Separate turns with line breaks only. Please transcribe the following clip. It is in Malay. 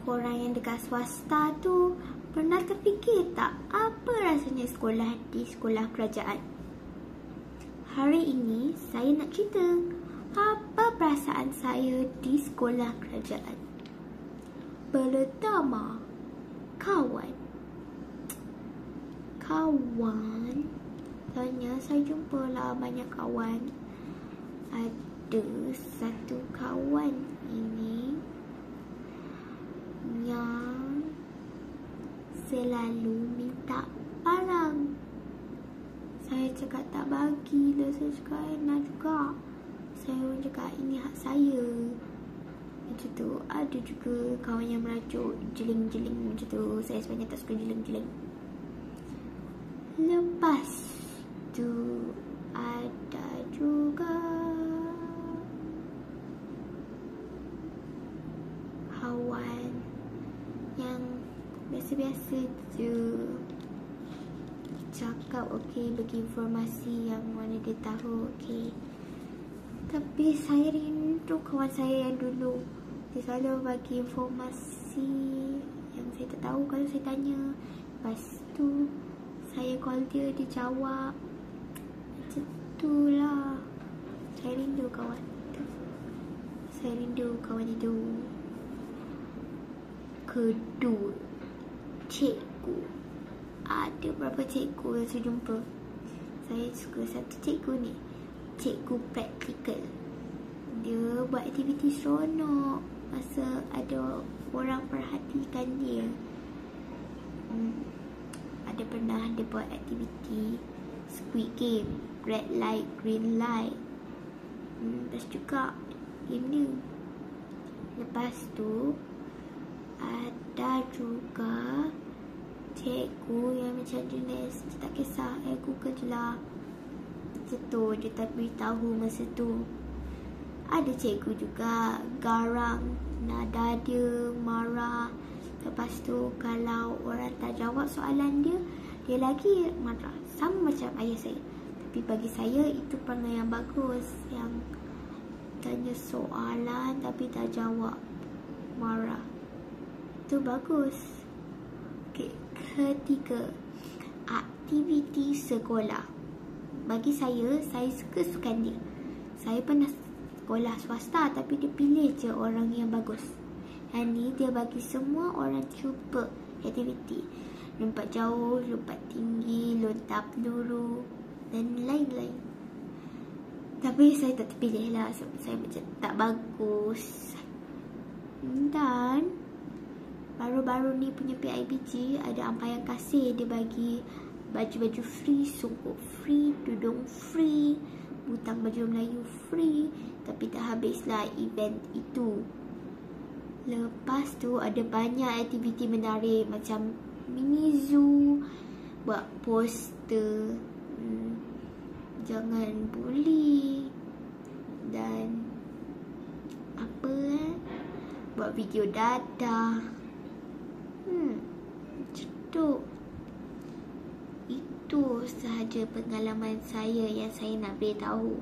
korang yang dekat swasta tu pernah terfikir tak apa rasanya sekolah di sekolah kerajaan? Hari ini saya nak cerita apa perasaan saya di sekolah kerajaan. Pertama, kawan. Tanya saya jumpalah banyak kawan. Ada satu kawan ini yang selalu minta barang. Saya cakap tak bagilah. Saya cakap nak juga. Saya pun cakap ini hak saya. Macam tu. Ada juga kawan yang merajuk jeling-jeling macam tu. Saya sebenarnya tak suka jeling-jeling. Lepas tu ada juga kawan yang biasa-biasa tu cakap okey, bagi informasi yang mana dia tahu okey. Tapi saya rindu kawan saya yang dulu. Dia selalu bagi informasi yang saya tak tahu kalau saya tanya. Lepas tu saya call dia, dia jawab. Macam tu lah. Saya rindu kawan tu. Saya rindu kawan itu. Kedua, cikgu. Ada berapa cikgu yang saya jumpa. Saya suka satu cikgu ni, cikgu praktikal. Dia buat aktiviti seronok masa ada orang perhatikan dia. Ada pernah dia buat aktiviti Squid Game, red light, green light. Best juga game ni. Lepas tu ada juga cikgu yang macam jenis dia tak kisah, Google je lah. Macam tu dia tak beritahu masa tu. Ada cikgu juga garang, nada dia marah. Lepas tu kalau orang tak jawab soalan dia, dia lagi marah. Sama macam ayah saya. Tapi bagi saya itu perangai yang bagus. Yang tanya soalan tapi tak jawab, marah. Itu bagus. Okay. Ketiga, aktiviti sekolah. Bagi saya suka sukan dia. Saya pernah sekolah swasta tapi dia pilih je orang yang bagus. Yang ni dia bagi semua orang cuba aktiviti. Lompat jauh, lompat tinggi, lontar peluru dan lain-lain. Tapi saya tak terpilih lah sebab saya macam tak bagus. Dan baru-baru ni punya PIBG ada ampayan kasih. Dia bagi baju-baju free, songkok free, tudung free, butang baju Melayu free. Tapi tak habislah event itu. Lepas tu ada banyak aktiviti menarik macam mini zoo, buat poster, jangan bully, dan buat video dadah. Macam tu. Itu sahaja pengalaman saya yang saya nak beritahu.